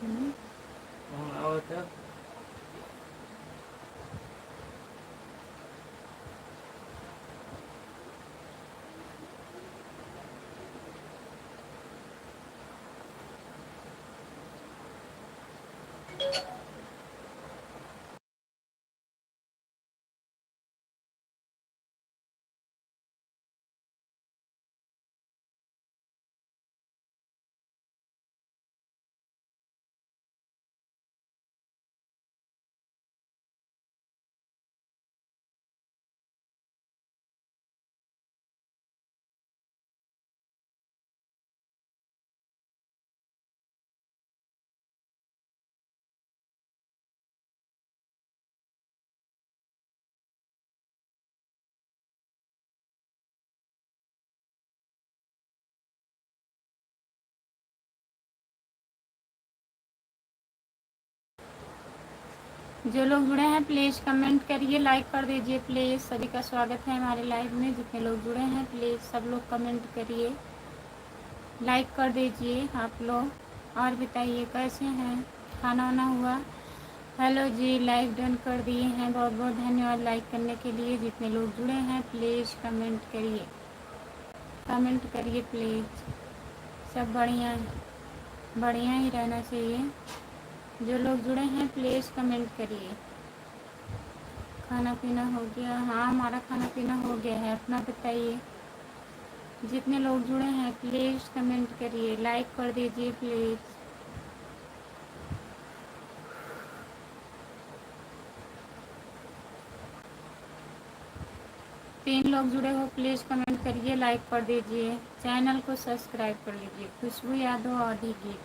हम्म। जो लोग जुड़े हैं प्लीज़ कमेंट करिए, लाइक कर दीजिए प्लीज़। सभी का स्वागत है हमारे लाइव में। जितने लोग जुड़े हैं प्लीज़ सब लोग कमेंट करिए, लाइक कर दीजिए आप लोग। और बताइए कैसे हैं, खाना वाना हुआ? हेलो जी, लाइक डन कर दिए हैं, बहुत बहुत धन्यवाद लाइक करने के लिए। जितने लोग जुड़े हैं प्लीज़ कमेंट करिए, कमेंट करिए प्लीज़। सब बढ़िया बढ़िया ही रहना चाहिए। जो लोग जुड़े हैं प्लीज़ कमेंट करिए। खाना पीना हो गया? हाँ हमारा खाना पीना हो गया है। अपना बताइए। जितने लोग जुड़े हैं प्लीज़ कमेंट करिए, लाइक कर दीजिए प्लीज़। 3 लोग जुड़े हो प्लीज़ कमेंट करिए, लाइक कर दीजिए। चैनल को सब्सक्राइब कर लीजिए। खुशबू यादव ऑडी गीत।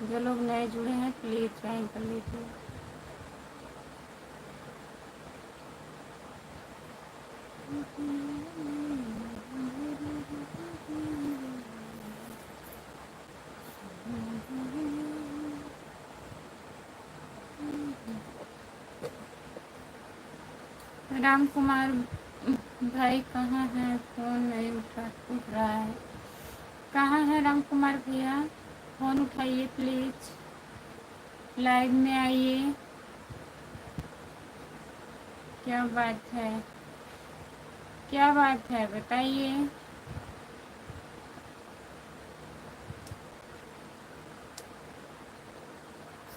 जो लोग नए जुड़े हैं प्लीज़ ज्वाइन कर लीजिए। राम कुमार भाई कहाँ हैं? फ़ोन नहीं उठ रहा है। कहाँ है राम कुमार भैया? फ़ोन उठाइए प्लीज़, लाइव में आइए। क्या बात है, क्या बात है बताइए।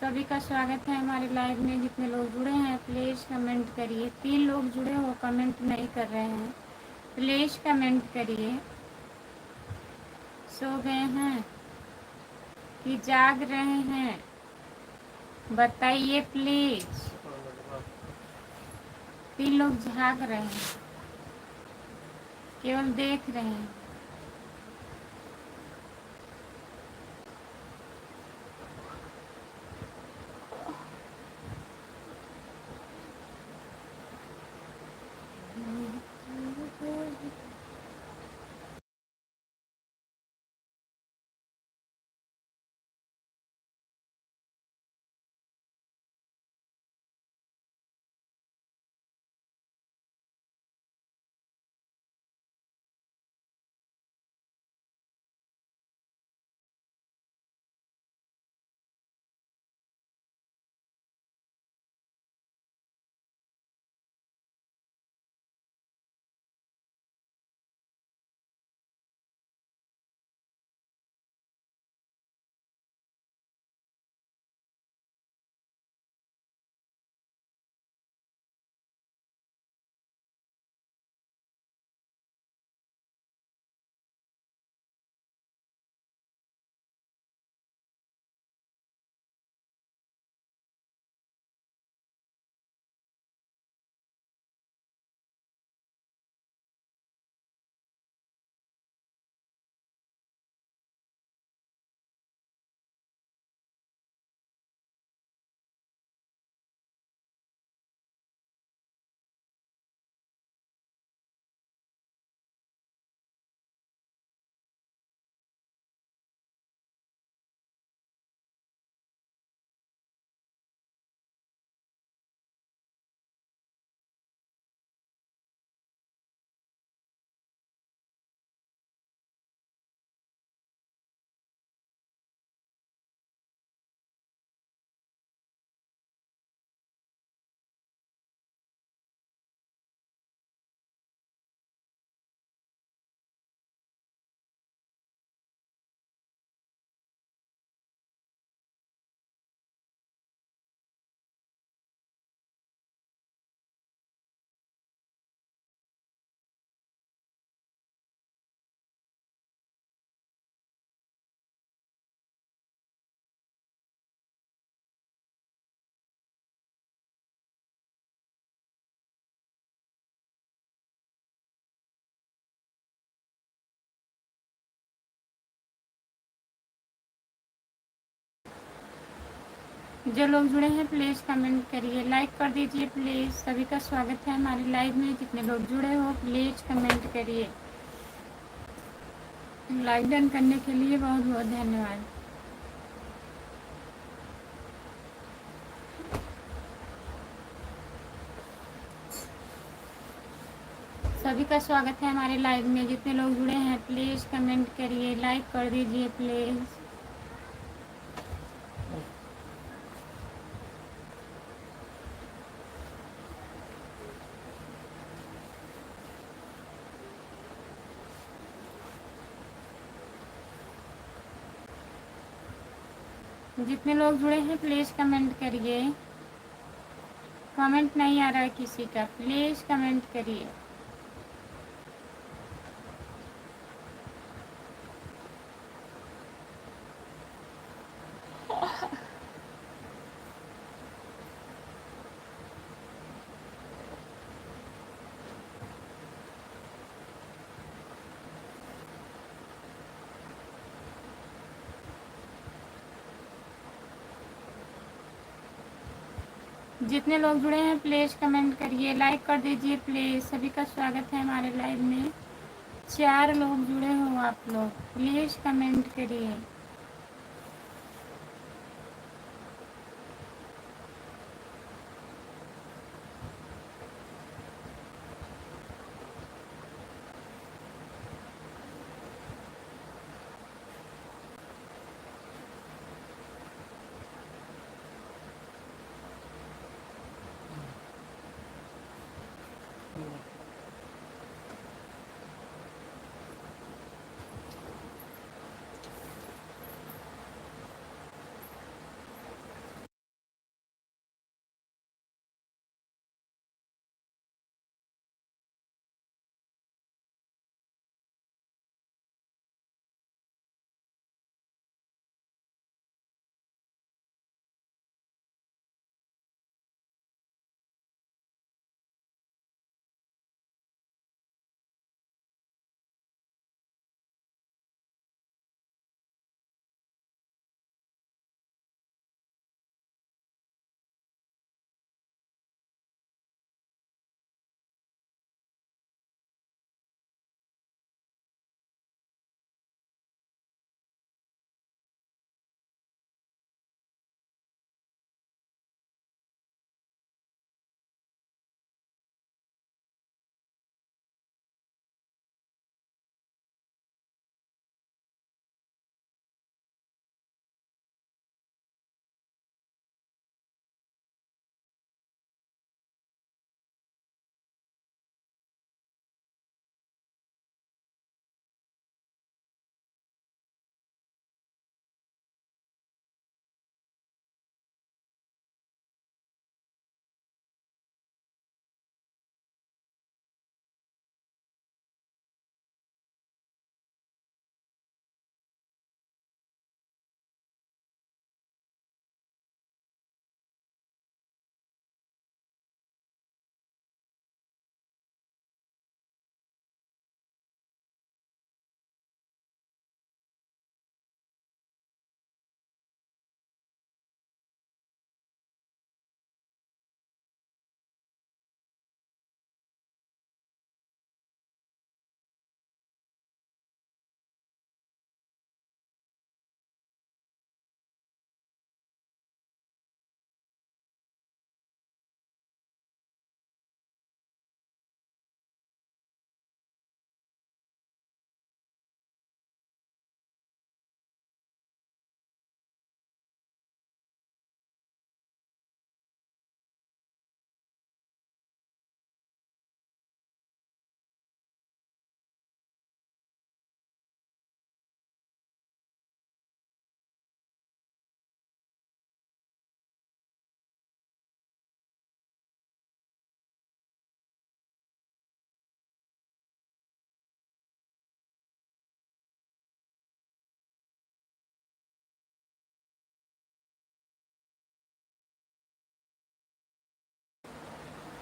सभी का स्वागत है हमारे लाइव में। जितने लोग जुड़े हैं प्लीज़ कमेंट करिए। 3 लोग जुड़े हो कमेंट नहीं कर रहे हैं, प्लीज़ कमेंट करिए। सो गए हैं कि जाग रहे हैं, बताइए प्लीज़। 3 लोग जाग रहे हैं, केवल देख रहे हैं। जो लोग जुड़े हैं प्लीज़ कमेंट करिए, लाइक कर दीजिए प्लीज़। सभी का स्वागत है हमारी लाइव में। जितने लोग जुड़े हो प्लीज़ कमेंट करिए। लाइक डन करने के लिए बहुत बहुत धन्यवाद। सभी का स्वागत है हमारे लाइव में। जितने लोग जुड़े हैं प्लीज़ कमेंट करिए, लाइक कर दीजिए प्लीज़। जितने लोग जुड़े हैं प्लीज़ कमेंट करिए। कमेंट नहीं आ रहा है किसी का, प्लीज़ कमेंट करिए। जितने लोग जुड़े हैं प्लीज़ कमेंट करिए, लाइक कर दीजिए प्लीज़। सभी का स्वागत है हमारे लाइव में। 4 लोग जुड़े हो आप लोग, प्लीज़ कमेंट करिए।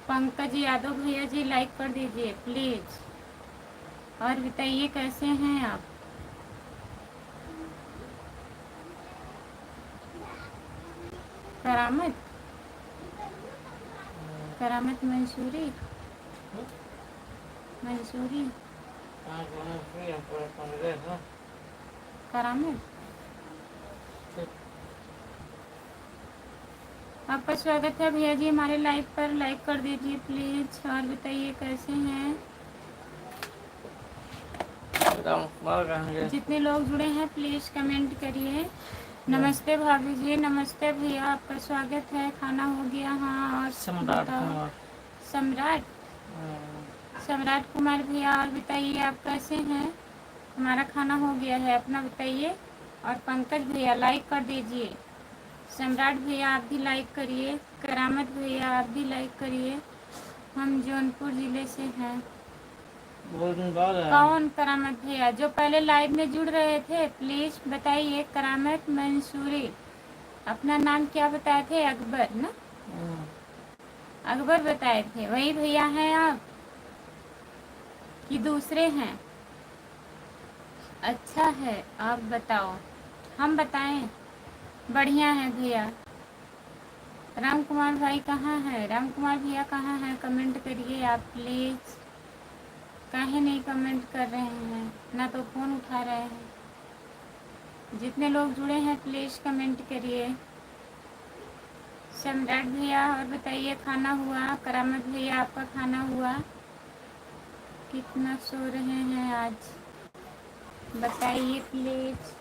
पंकज यादव भैया जी लाइक कर दीजिए प्लीज़। और बताइए कैसे हैं आप। करामत करामत मंसूरी मंसूरी करामत। आपका स्वागत है भैया जी हमारे लाइव पर। लाइक कर दीजिए प्लीज और बताइए कैसे हैं। जितने लोग जुड़े हैं प्लीज कमेंट करिए। नमस्ते भाभी जी। नमस्ते भैया आपका स्वागत है। खाना हो गया? हाँ। और सम्राट सम्राट कुमार भैया और बताइए आप कैसे हैं। हमारा खाना हो गया है, अपना बताइए। और पंकज भैया लाइक कर दीजिए। सम्राट भैया आप भी लाइक करिए। करामत भैया आप भी लाइक करिए। हम जौनपुर ज़िले से हैं। कौन करामत भैया? जो पहले लाइव में जुड़ रहे थे प्लीज़ बताइए। करामत मंसूरी। अपना नाम क्या बताए थे? अकबर ना? अकबर बताए थे। वही भैया हैं आप कि दूसरे हैं? अच्छा है, आप बताओ। हम बताएं? बढ़िया है भैया। राम कुमार भाई कहाँ है? राम कुमार भैया कहाँ हैं? कमेंट करिए आप प्लीज़। काहे नहीं कमेंट कर रहे हैं? ना तो फ़ोन उठा रहे हैं। जितने लोग जुड़े हैं प्लीज़ कमेंट करिए। सम्राट भैया और बताइए खाना हुआ? करामत भैया आपका खाना हुआ? कितना सो रहे हैं आज बताइए प्लीज़।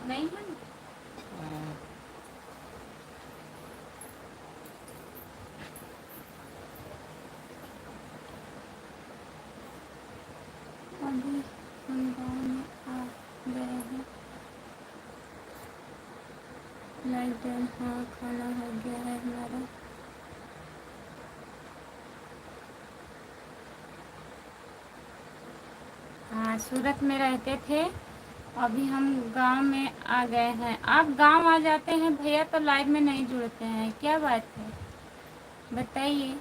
नहीं है अभी हम गाँव में आ गए हैं। Like done. हाँ खाना हो गया है हमारा। हाँ सूरत में रहते थे, अभी हम गांव में आ गए हैं। आप गांव आ जाते हैं भैया तो लाइव में नहीं जुड़ते हैं, क्या बात है बताइए।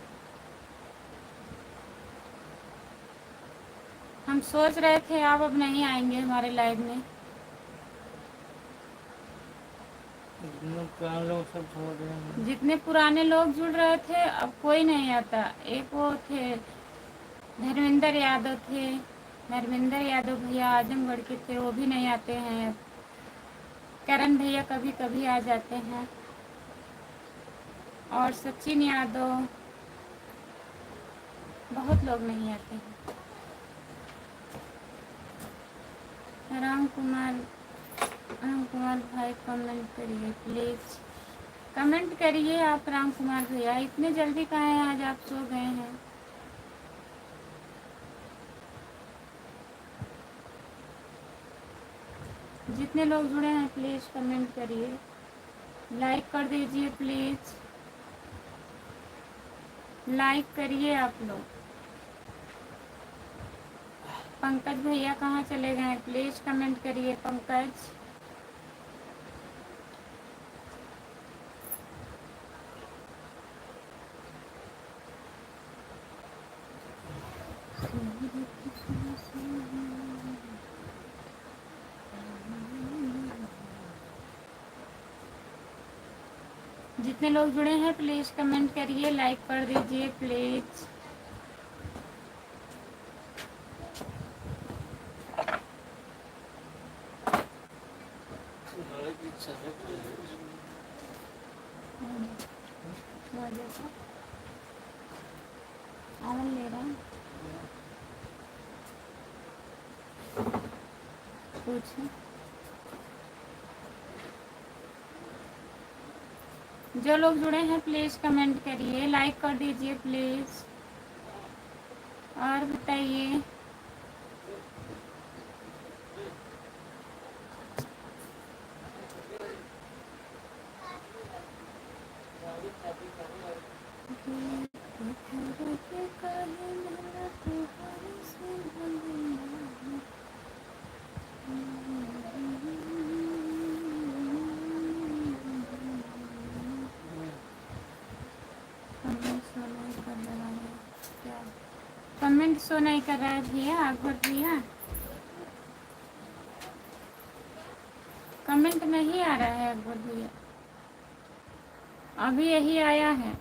हम सोच रहे थे आप अब नहीं आएंगे हमारे लाइव में। लोग सब छोड़ रहे हैं। जितने पुराने लोग जुड़ रहे थे अब कोई नहीं आता। एक वो थे धर्मेंद्र यादव थे, धर्मेंद्र यादव भैया आजमगढ़ के थे, वो भी नहीं आते हैं। करण भैया कभी कभी आ जाते हैं और सचिन यादव, बहुत लोग नहीं आते हैं। राम कुमार भाई कमेंट करिए प्लीज़। कमेंट करिए आप राम कुमार भैया। इतने जल्दी कहाँ हैं आज आप सो गए हैं? जितने लोग जुड़े हैं प्लीज़ कमेंट करिए। लाइक कर दीजिए प्लीज़। लाइक करिए आप लोग। पंकज भैया कहाँ चले गए? प्लीज़ कमेंट करिए पंकज। जितने लोग जुड़े हैं प्लीज़ कमेंट करिए, लाइक कर दीजिए प्लीज़। आवन ले रहा है कुछ। जो लोग जुड़े हैं प्लीज़ कमेंट करिए, लाइक कर दीजिए प्लीज़। और बताइए। कमेंट शो नहीं कर रहा है भैया, अकबर भैया कमेंट नहीं आ रहा है अकबर भैया। अभी यही आया है।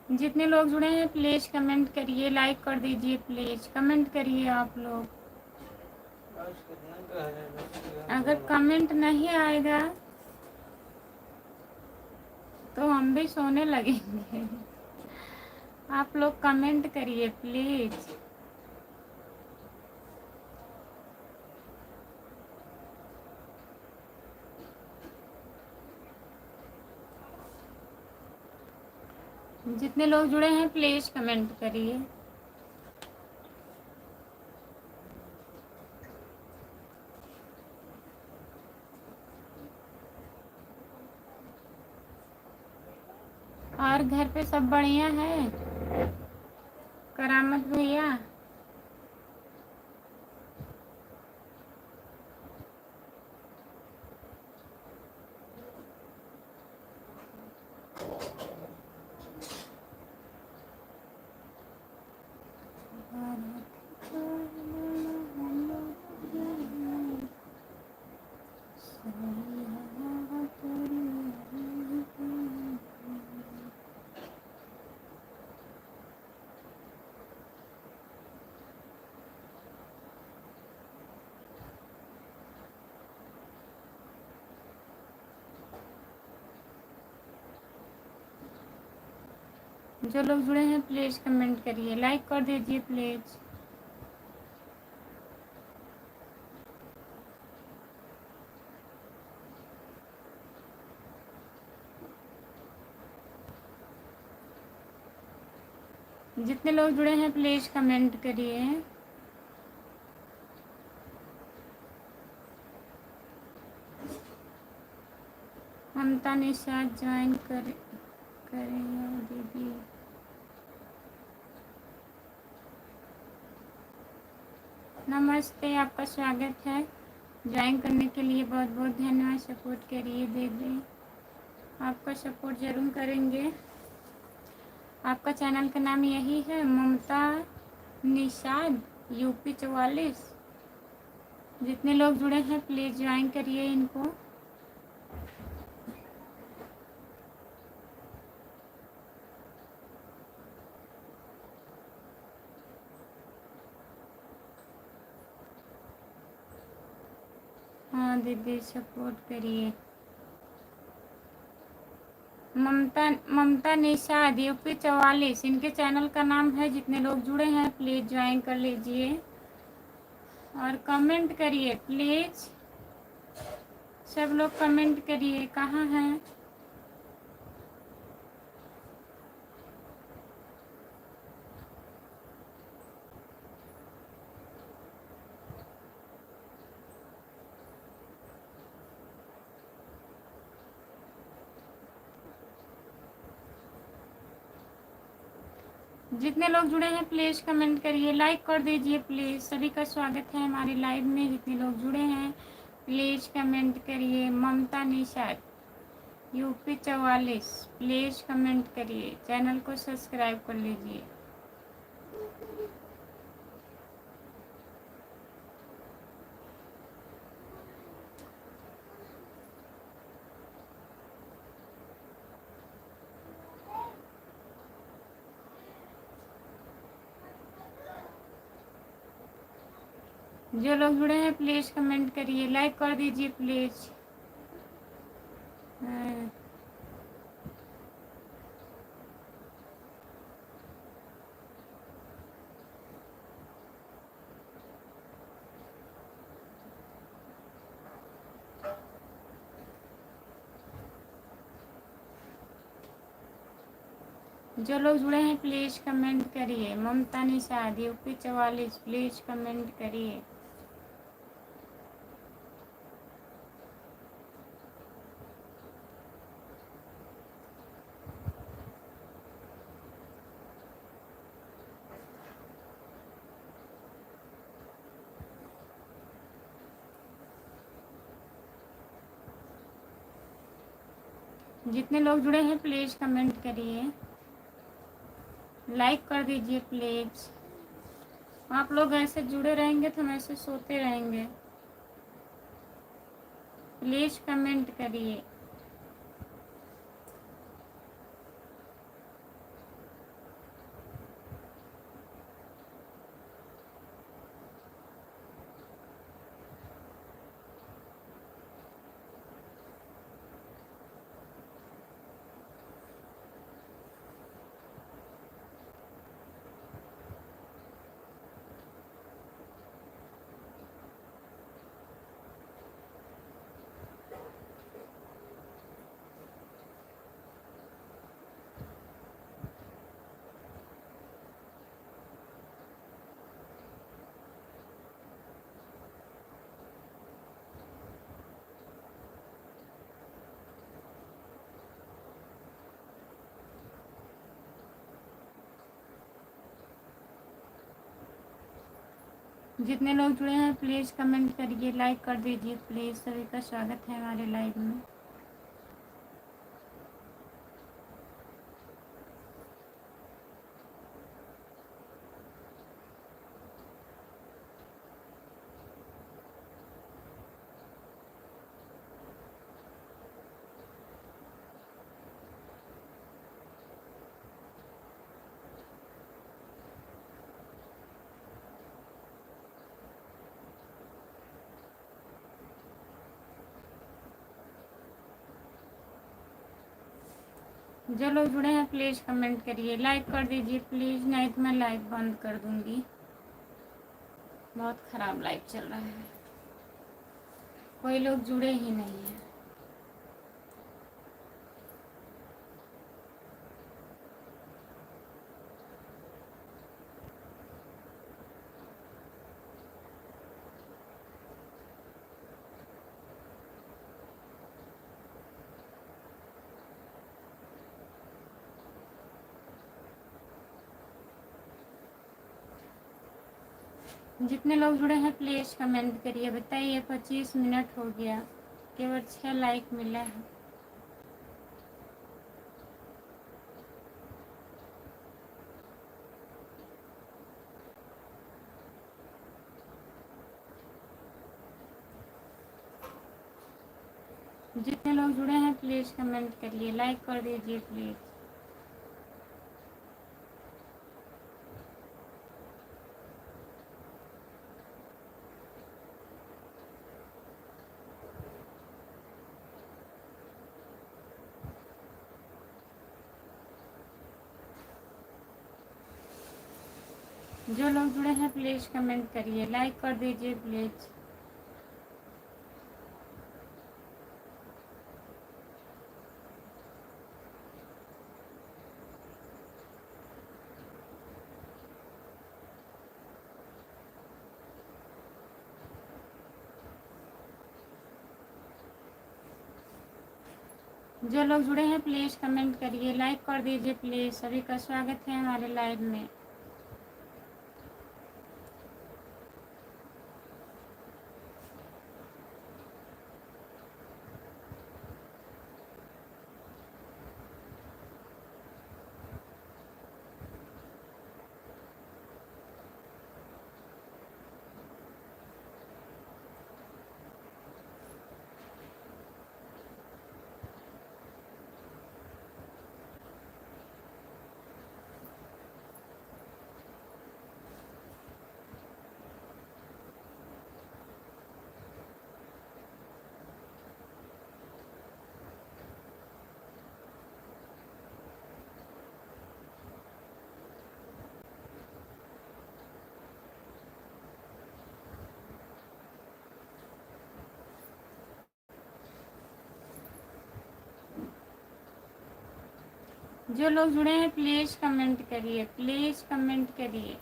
जितने लोग जुड़े हैं प्लीज़ कमेंट करिए, लाइक कर दीजिए प्लीज़। कमेंट करिए आप लोग। अगर कमेंट नहीं आएगा तो हम भी सोने लगेंगे। आप लोग कमेंट करिए प्लीज़। जितने लोग जुड़े हैं प्लीज़ कमेंट करिए। और घर पे सब बढ़िया है? करामत भैया जो लोग जुड़े हैं प्लीज़ कमेंट करिए, लाइक कर दीजिए प्लीज़। जितने लोग जुड़े हैं प्लीज़ कमेंट करिए। ममता निषाद ज्वाइन करें दीदी। नमस्ते, आपका स्वागत है। ज्वाइन करने के लिए बहुत बहुत धन्यवाद। सपोर्ट करिए दीदी, आपका सपोर्ट ज़रूर करेंगे। आपका चैनल का नाम यही है, ममता निषाद यूपी 44। जितने लोग जुड़े हैं प्लीज़ ज्वाइन करिए इनको। हाँ दीदी सपोर्ट करिए। ममता ममता निषाद यूपी 44, इनके चैनल का नाम है। जितने लोग जुड़े हैं प्लीज़ ज्वाइन कर लीजिए और कमेंट करिए प्लीज़। सब लोग कमेंट करिए कहाँ हैं। जितने लोग जुड़े हैं प्लीज़ कमेंट करिए, लाइक कर दीजिए प्लीज़। सभी का स्वागत है हमारी लाइव में। जितने लोग जुड़े हैं प्लीज़ कमेंट करिए। ममता निषाद यूपी 44, प्लीज़ कमेंट करिए। चैनल को सब्सक्राइब कर लीजिए। जो लोग जुड़े हैं प्लीज़ कमेंट करिए, लाइक कर दीजिए प्लीज़। जो लोग जुड़े हैं प्लीज़ कमेंट करिए। ममता निषाद यूपी 44, प्लीज़ कमेंट करिए। जितने लोग जुड़े हैं प्लीज़ कमेंट करिए, लाइक कर दीजिए प्लीज़। आप लोग ऐसे जुड़े रहेंगे तो हम ऐसे सोते रहेंगे। प्लीज़ कमेंट करिए। जितने लोग जुड़े हैं प्लीज़ कमेंट करिए, लाइक कर दीजिए प्लीज़। सभी का स्वागत है हमारे लाइव में। जो लोग जुड़े हैं प्लीज़ कमेंट करिए, लाइक कर दीजिए प्लीज़, नहीं तो मैं लाइव बंद कर दूँगी। बहुत ख़राब लाइव चल रहा है, कोई लोग जुड़े ही नहीं हैं। जितने लोग जुड़े हैं प्लीज़ कमेंट करिए। बताइए 25 मिनट हो गया, केवल 6 लाइक मिला है। जितने लोग जुड़े हैं प्लीज़ कमेंट करिए, लाइक कर दीजिए प्लीज़। जो लोग जुड़े हैं प्लीज़ कमेंट करिए, लाइक कर दीजिए प्लीज़। जो लोग जुड़े हैं प्लीज़ कमेंट करिए, लाइक कर दीजिए प्लीज़। सभी का स्वागत है हमारे लाइव में। जो लोग जुड़े हैं प्लीज़ कमेंट करिए, प्लीज़ कमेंट करिए।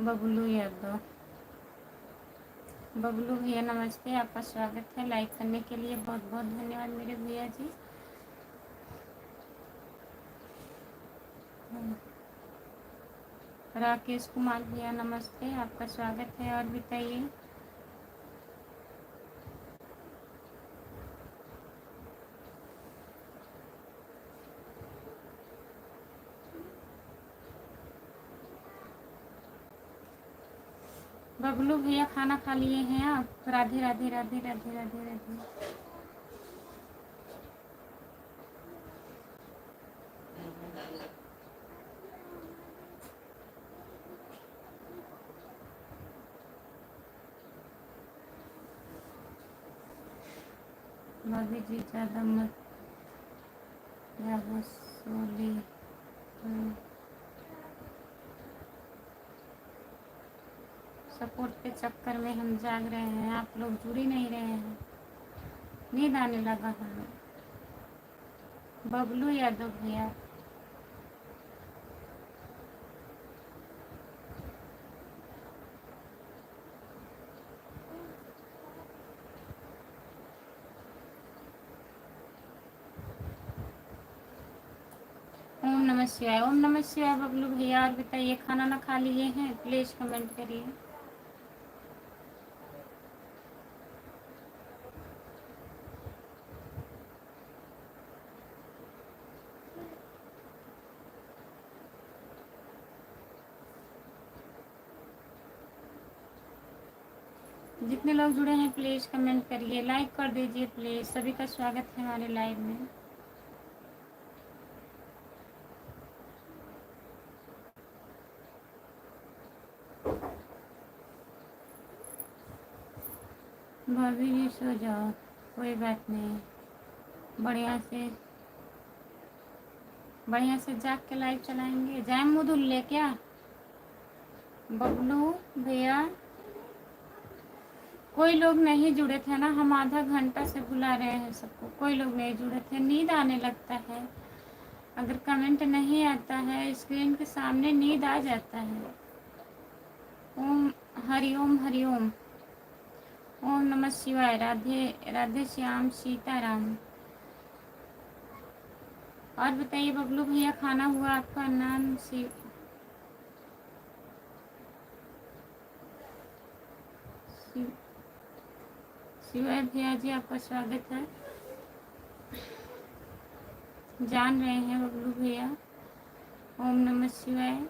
बबलू यादव, बबलू भैया नमस्ते, आपका स्वागत है। लाइक करने के लिए बहुत बहुत धन्यवाद मेरे भैया जी। राकेश कुमार भैया नमस्ते, आपका स्वागत है। और बताइए। बबलू भैया खाना खा लिए हैं आप? राधे राधे राधे राधे राधे राधे। भाभी जी ज़्यादा मत सोली। सपोर्ट के चक्कर में हम जाग रहे हैं, आप लोग जुड़ ही नहीं रहे हैं। नींद आने लगा हमें। बबलू यादव भैया, ओम नमः शिवाय, ओम नमः शिवाय। बबलू भैया और बताइए, खाना ना खा लिए हैं? प्लीज़ कमेंट करिए। जितने लोग जुड़े हैं प्लीज़ कमेंट करिए, लाइक कर दीजिए प्लीज़। सभी का स्वागत है हमारे लाइव में। भाभी जी सो जाओ, कोई बात नहीं। बढ़िया से जाग के लाइव चलाएंगे। जय मुदुल ले क्या बबलू भैया? कोई लोग नहीं जुड़े थे ना, हम आधा घंटा से बुला रहे हैं सबको, कोई लोग नहीं जुड़े थे। नींद आने लगता है अगर कमेंट नहीं आता है, स्क्रीन के सामने नींद आ जाता है। ओम हरिओम हरिओम, ओम नमः शिवाय। राधे राधे श्याम सीताराम। और बताइए बबलू भैया, खाना हुआ? आपका नाम शिवाय भैया जी, आपका स्वागत है। जान रहे हैं बबलू भैया। ओम नमः शिवाय।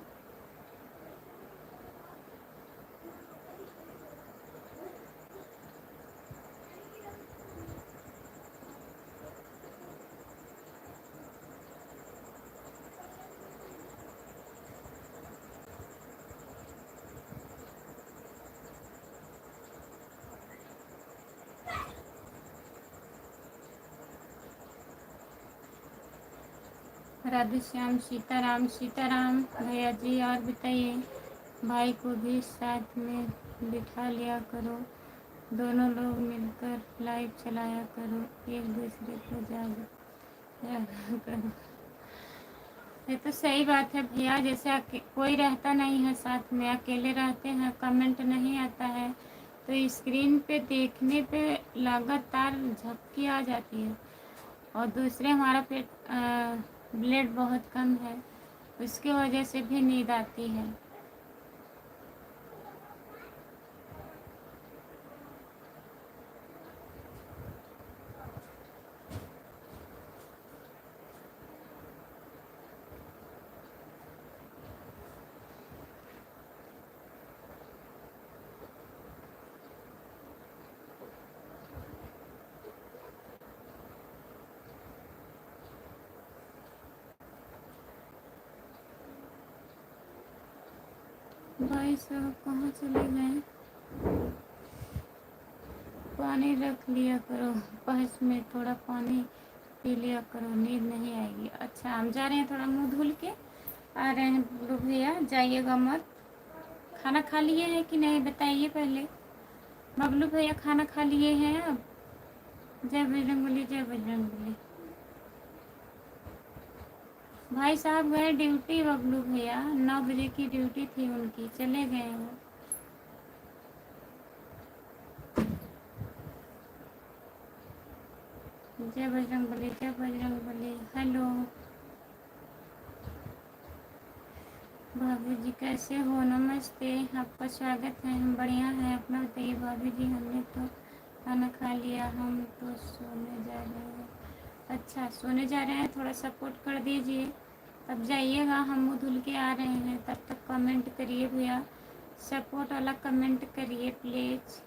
राधे श्याम, सीताराम सीताराम भैया जी। और बताइए, भाई को भी साथ में बिठा लिया करो, दोनों लोग मिलकर लाइव चलाया करो, एक दूसरे को जागरूक करो। ये तो सही बात है भैया, जैसे कोई रहता नहीं है साथ में, अकेले रहते हैं, कमेंट नहीं आता है तो स्क्रीन पे देखने पे लगातार झपकी आ जाती है। और दूसरे हमारा पेट ब्लड बहुत कम है, उसकी वजह से भी नींद आती है। भाई साहब कहाँ चले गए? पानी रख लिया करो पास में, थोड़ा पानी पी लिया करो, नींद नहीं आएगी। अच्छा, हम जा रहे हैं, थोड़ा मुंह धुल के आ रहे हैं। बबलू भैया जाइएगा मत। खाना खा लिए हैं कि नहीं बताइए पहले। बबलू भैया खाना खा लिए हैं अब? जय बजरंगबली, जय बजरंगबली। भाई साहब गए ड्यूटी, बबलू भैया 9 बजे की ड्यूटी थी उनकी, चले गए वो। जय बजरंगबली, जय बजरंगबली। हेलो भाभी जी, कैसे हो? नमस्ते, आपका स्वागत है। हम बढ़िया हैं, अपना बताइए भाभी जी। हमने तो खाना खा लिया, हम तो सोने जा रहे हैं। अच्छा, सोने जा रहे हैं, थोड़ा सपोर्ट कर दीजिए। अब जाइएगा, हम मुँह धुल के आ रहे हैं, तब तक कमेंट करिए भैया, सपोर्ट वाला कमेंट करिए प्लीज़।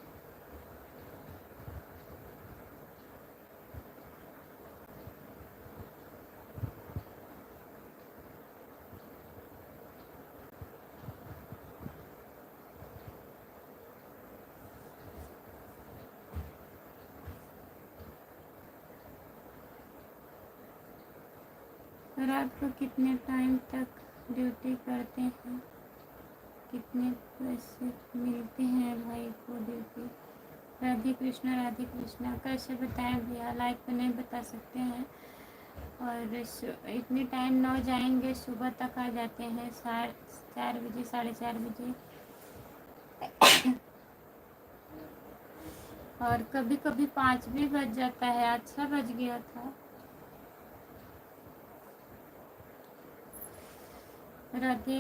रात को कितने टाइम तक ड्यूटी करते हैं? कितने पैसे मिलते हैं भाई को ड्यूटी? राधे कृष्णा, राधे कृष्णा। कैसे बताएं भैया, लाइव पे नहीं बता सकते हैं। और इतनी टाइम 9 जाएंगे, सुबह तक आ जाते हैं 4 बजे, 4:30 बजे। और कभी कभी 5 भी बज जाता है, अच्छा बज गया था। राधे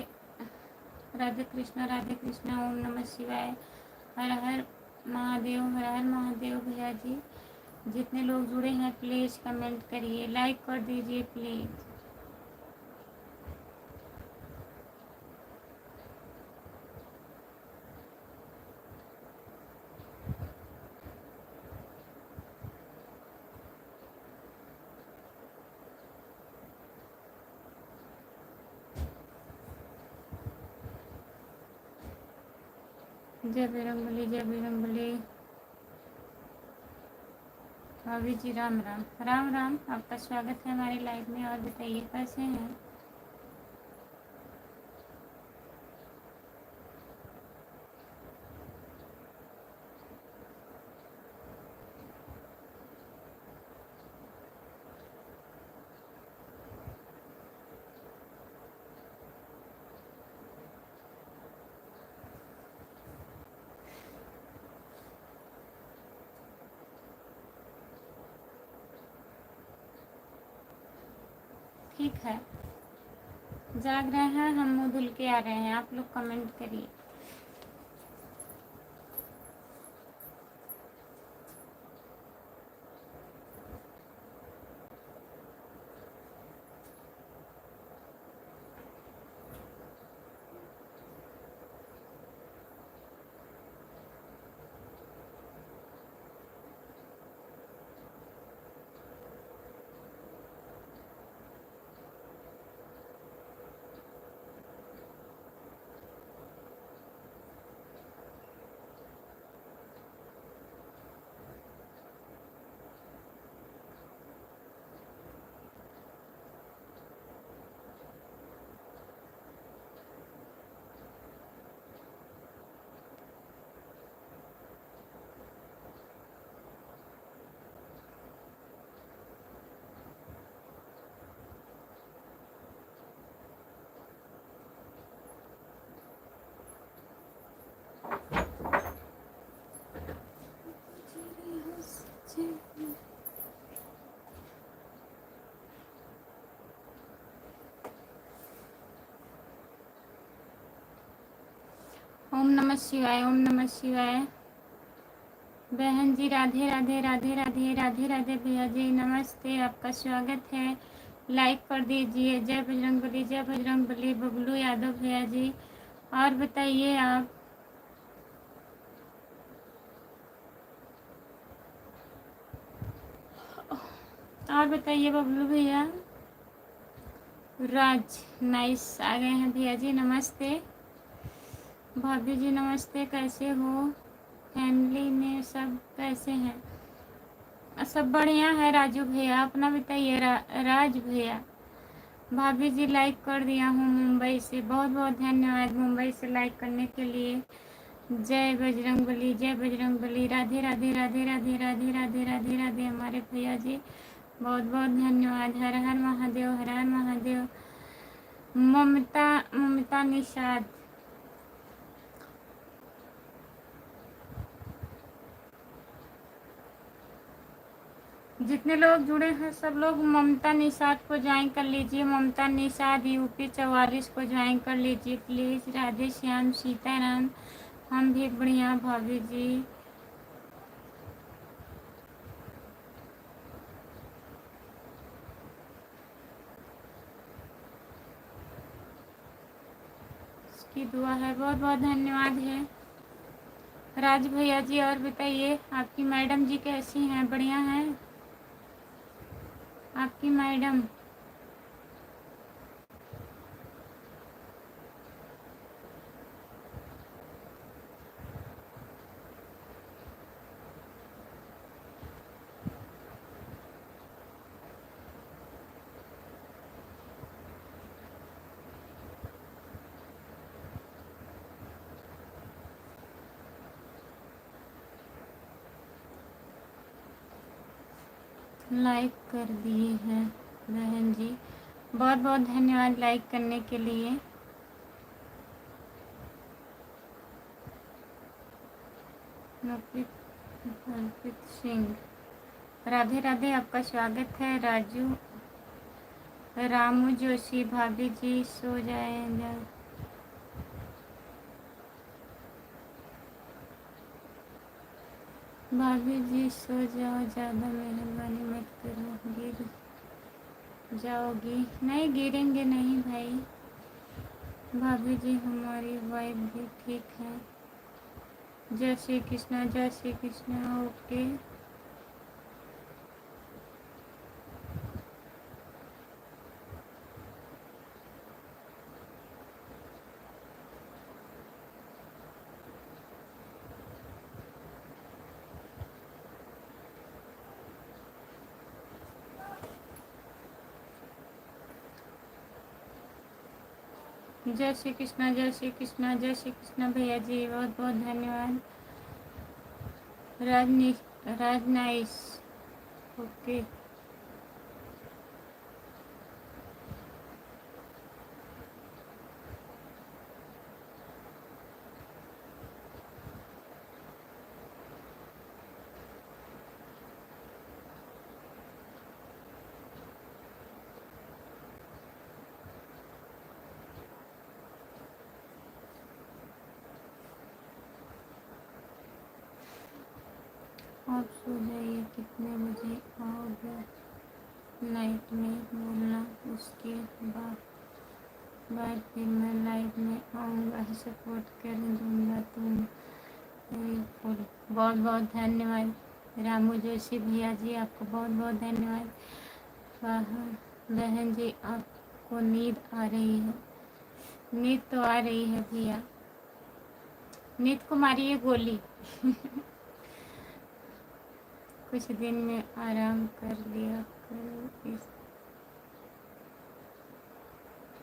राधे कृष्णा, राधे कृष्णा। ओम नमः शिवाय। हर हर महादेव, हर हर महादेव। भैया जी जितने लोग जुड़े हैं प्लीज़ कमेंट करिए, लाइक कर दीजिए प्लीज़। जय बजरंगबली, जय बजरंगबली। भाभी जी राम राम। राम राम, आपका स्वागत है हमारे लाइव में। और बताइए कैसे हैं? ठीक है, जाग रहे हैं हम, मुँह धुल के आ रहे हैं, आप लोग कमेंट करिए। ओम नमः शिवाय, ओम नमः शिवाय। बहन जी राधे राधे राधे राधे राधे राधे। भैया जी नमस्ते, आपका स्वागत है। लाइक कर दीजिए। जय बजरंगबली, जय बजरंगबली। बबलू यादव भैया जी, और बताइए आप। और बताइए बबलू भैया। राज नाइस आ गए हैं भैया जी, नमस्ते। भाभी जी नमस्ते, कैसे हो? फैमिली में सब कैसे हैं? सब बढ़िया है राजू भैया, अपना बताइए। राज भैया। भाभी जी लाइक कर दिया हूँ मुंबई से, बहुत बहुत धन्यवाद मुंबई से लाइक करने के लिए। जय बजरंगबली, जय बजरंगबली। राधे राधे राधे राधे राधे राधे राधे राधे हमारे भैया जी, बहुत बहुत धन्यवाद। हर हर महादेव, हर हर महादेव। ममता, ममता निषाद। जितने लोग जुड़े हैं सब लोग ममता निषाद को ज्वाइन कर लीजिए। ममता निषाद यूपी 44 को ज्वाइन कर लीजिए प्लीज़। राधे श्याम, सीताराम। हम भी बढ़िया भाभी जी। की दुआ है, बहुत बहुत धन्यवाद है राज भैया जी। और बताइए आपकी मैडम जी कैसी हैं? बढ़िया हैं आपकी मैडम? लाइक कर दिए हैं बहन जी, बहुत बहुत धन्यवाद लाइक करने के लिए। अर्पित सिंह, राधे राधे, आपका स्वागत है। राजू, रामू जोशी, भाभी जी सो जाए। भाभी जी सो जाओ, ज़्यादा मेहरबानी मत करो, गिर जाओगी। नहीं गिरेंगे नहीं भाई। भाभी जी हमारी वाइफ भी ठीक है। जय श्री कृष्णा, जय श्री कृष्णा। ओके, जय श्री कृष्णा, जय श्री कृष्णा, जय श्री कृष्णा भैया जी, बहुत बहुत धन्यवाद। राज नाइस। ओके, आप सो जाइए। कितने बजे आओगे नाइट में बोलना, उसके बाद फिर मैं लाइव में आऊँगा, सपोर्ट कर दूँगा तुम। बहुत बहुत धन्यवाद रामू जोशी भैया जी, आपको बहुत बहुत धन्यवाद। बहन जी आपको नींद आ रही है? नींद तो आ रही है भैया, नींद को मारिए गोली। कुछ दिन में आराम कर लिया करो। इस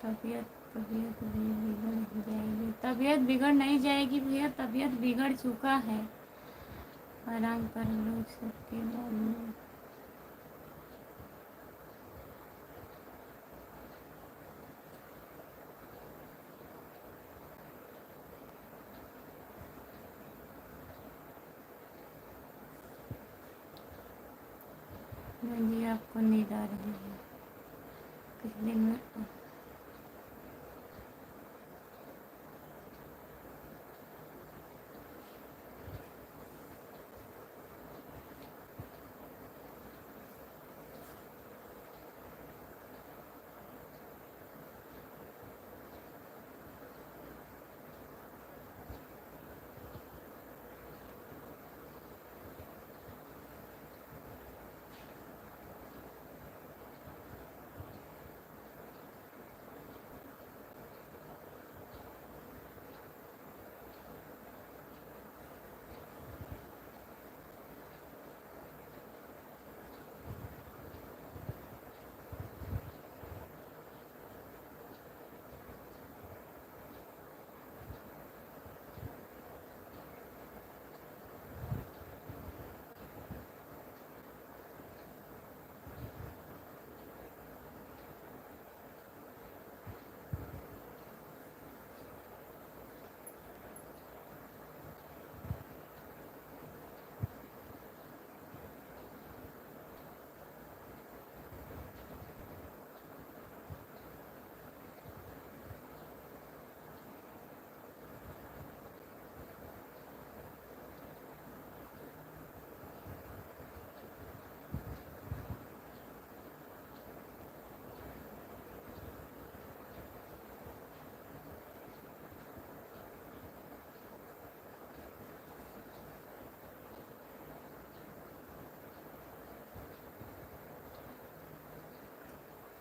तबीयत तबीयत भी बिगड़ जाएगी। तबीयत बिगड़ नहीं जाएगी भैया, तबीयत बिगड़ चुका है। आराम कर लो सबके बाद में। जी आपको नींद आ रही है? कुछ दिन में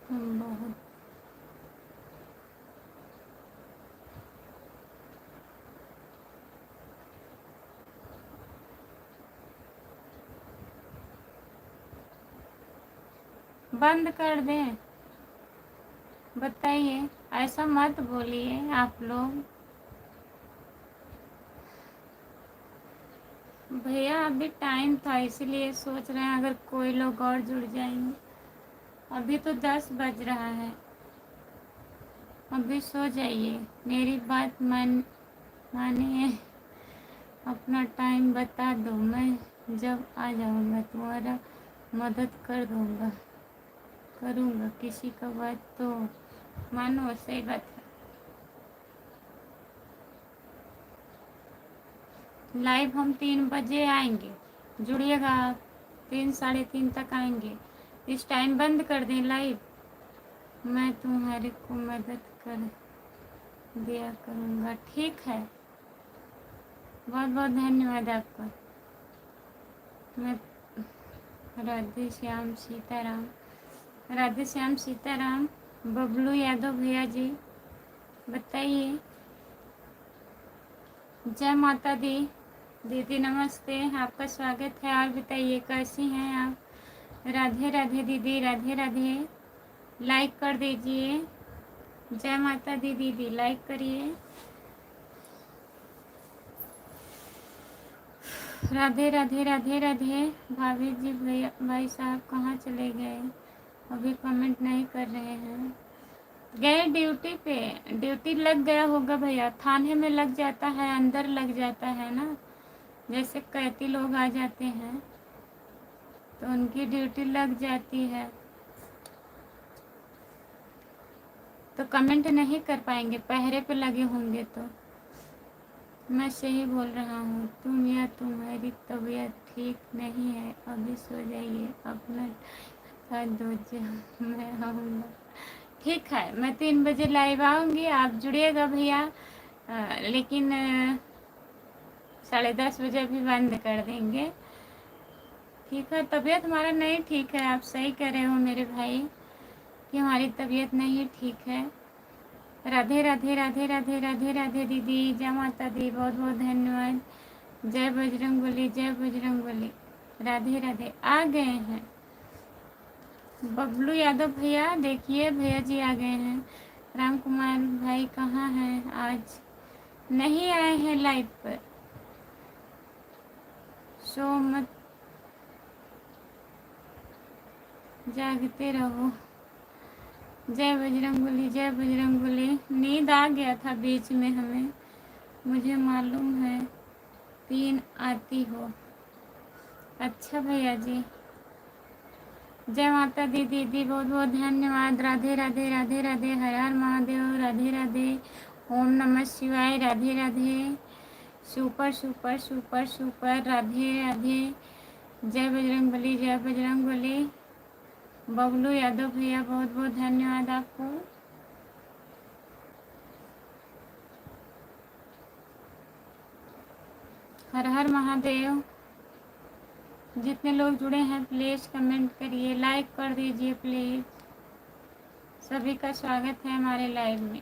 बहुत बंद कर दें? बताइए, ऐसा मत बोलिए आप लोग। भैया अभी टाइम था इसलिए सोच रहे हैं अगर कोई लोग और जुड़ जाएंगे। अभी तो 10 बज रहा है, अभी सो जाइए, मेरी बात मानिए। अपना टाइम बता दो, मैं जब आ जाऊंगा तुम्हारा मदद कर दूंगा, करूंगा। किसी का बात तो मानो, सही बात है। लाइव हम 3 बजे आएंगे, जुड़िएगा आप। 3 साढ़े 3 तक आएंगे। इस टाइम बंद कर दें लाइव, मैं तुम्हारे को मदद कर दिया करूँगा। ठीक है, बहुत बहुत धन्यवाद आपका। मैं राधे श्याम सीताराम, राधे श्याम सीताराम। बबलू यादव भैया जी बताइए। जय माता दी दीदी, नमस्ते, आपका स्वागत है। और बताइए कैसी हैं आप? राधे राधे दीदी, राधे राधे। लाइक कर दीजिए। जय माता दी दीदी, लाइक करिए। राधे राधे राधे राधे। भाभी जी भैया भाई साहब कहाँ चले गए? अभी कमेंट नहीं कर रहे हैं। गए ड्यूटी पे? ड्यूटी लग गया होगा भैया, थाने में लग जाता है, अंदर लग जाता है ना। जैसे कैदी लोग आ जाते हैं तो उनकी ड्यूटी लग जाती है, तो कमेंट नहीं कर पाएंगे, पहरे पे लगे होंगे। तो मैं सही बोल रहा हूँ। तुम या तुम्हारी तबीयत ठीक नहीं है, अभी सो जाइए, अपना साथ दो जो मैं आऊँगा। ठीक है, मैं 3 बजे लाइव आऊँगी, आप जुड़िएगा भैया। लेकिन 10:30 बजे अभी बंद कर देंगे। ठीक है, तबीयत हमारा नहीं ठीक है, आप सही कह रहे हो मेरे भाई कि हमारी तबीयत नहीं ठीक है। राधे राधे राधे राधे राधे राधे दीदी, जय माता दी, बहुत बहुत धन्यवाद। जय बजरंगबली, जय बजरंगबली। राधे राधे। आ गए हैं बबलू यादव भैया, देखिए भैया जी आ गए हैं। राम कुमार भाई कहाँ हैं? आज नहीं आए हैं लाइव पर, सो मत, जागते रहो। जय बजरंगबली, जय बजरंगबली। नींद आ गया था बीच में हमें, मुझे मालूम है 3 आती हो। अच्छा भैया जी, जय माता दी दीदी, बहुत बहुत धन्यवाद। राधे राधे राधे राधे, हर हर महादेव, राधे राधे, ओम नमः शिवाय, Radhe Radhe. Super super super super, Radhe Radhe. जय बजरंगबली, जय बजरंगबली। बबलू यादव भैया, बहुत बहुत धन्यवाद आपको। हर हर महादेव। जितने लोग जुड़े हैं प्लीज़ कमेंट करिए, लाइक कर दीजिए प्लीज़। सभी का स्वागत है हमारे लाइव में।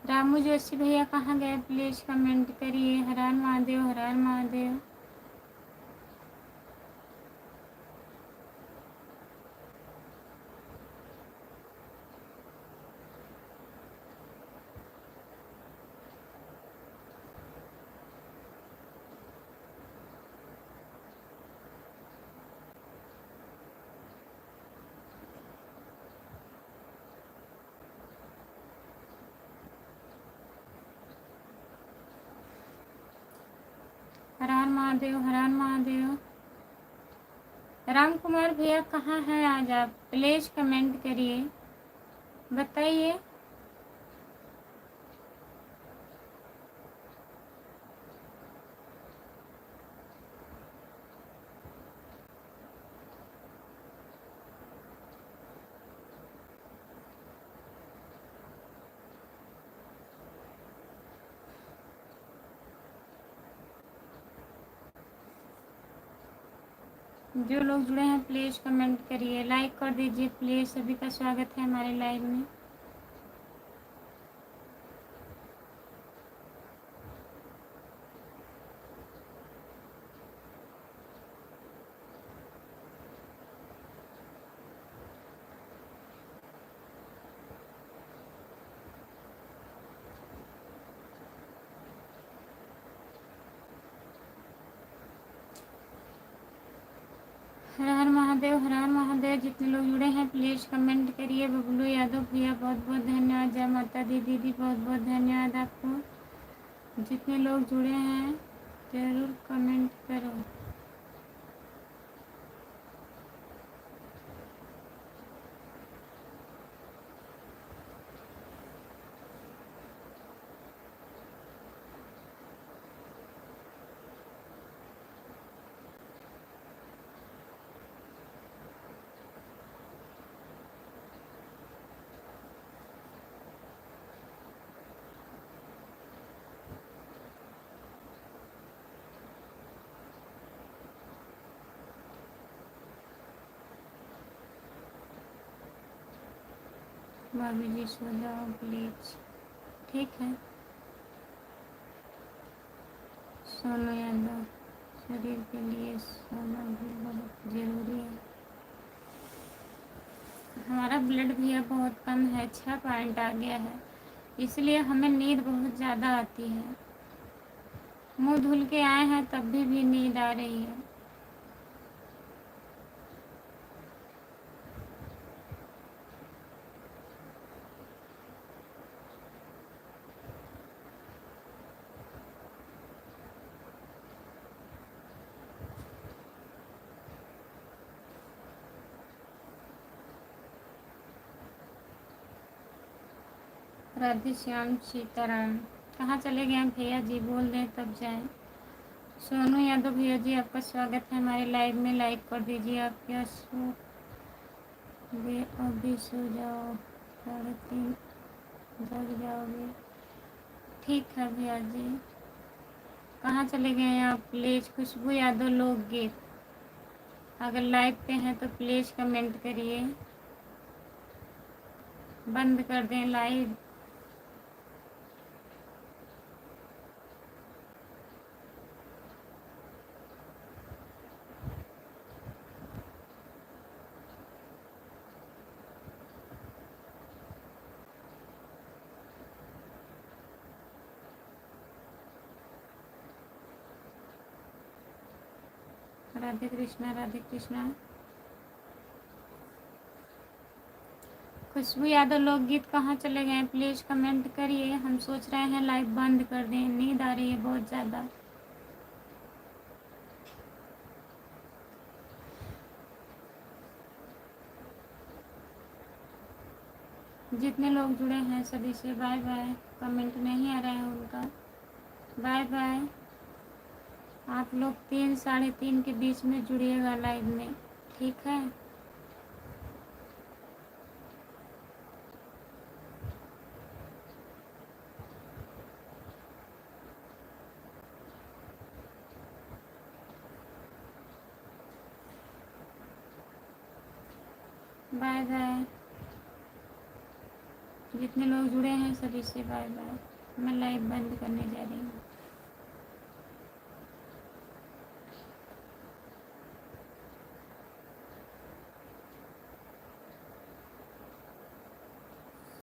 रामू जोशी भैया कहाँ गए? प्लीज़ कमेंट करिए। हर हर महादेव, हर हर महादेव। हर हर महादेव, हर हर महादेव। राम कुमार भैया कहाँ हैं आज आप? प्लीज़ कमेंट करिए, बताइए। जो लोग जुड़े हैं प्लीज़ कमेंट करिए, लाइक कर दीजिए प्लीज़। सभी का स्वागत है हमारे लाइव में। हर हर महादेव, हर हर महादेव। जितने लोग जुड़े हैं प्लीज़ कमेंट करिए। बबलू यादव भैया बहुत बहुत धन्यवाद। जय माता दी दीदी बहुत बहुत धन्यवाद आपको। जितने लोग जुड़े हैं ज़रूर कमेंट करो। भाभी जी सो जाओ प्लीज़। ठीक है। सोनू यादव, शरीर के लिए सोना भी बहुत ज़रूरी है। हमारा ब्लड भी अब बहुत कम है, 6 पॉइंट आ गया है, इसलिए हमें नींद बहुत ज़्यादा आती है। मुंह धुल के आए हैं तब भी नींद आ रही है। राधे श्याम सीताराम। कहाँ चले गए हैं भैया जी? बोल दें तब जाएं। सोनू यादव भैया जी आपका स्वागत है हमारे लाइव में। लाइक कर दीजिए। आप क्या सो गए? अभी सो जाओ, 3:30 जग जाओगे। ठीक है भैया जी। कहाँ चले गए हैं आप? प्लीज़ खुशबू यादव लोकगीत, अगर लाइव पे हैं तो प्लीज़ कमेंट करिए। बंद कर दें लाइव। राधे कृष्णा, राधे कृष्णा। खुशबू यादव लोकगीत कहाँ चले गए? प्लीज़ कमेंट करिए। हम सोच रहे हैं लाइव बंद कर दें, नींद आ रही है बहुत ज़्यादा। जितने लोग जुड़े हैं सभी से बाय बाय। कमेंट नहीं आ रहा है उनका। Bye bye. आप लोग 3 साढ़े 3 के बीच में जुड़िएगा लाइव में, ठीक है? Bye bye. जितने लोग जुड़े हैं सभी से बाय बाय। मैं लाइव बंद करने जा रही हूँ।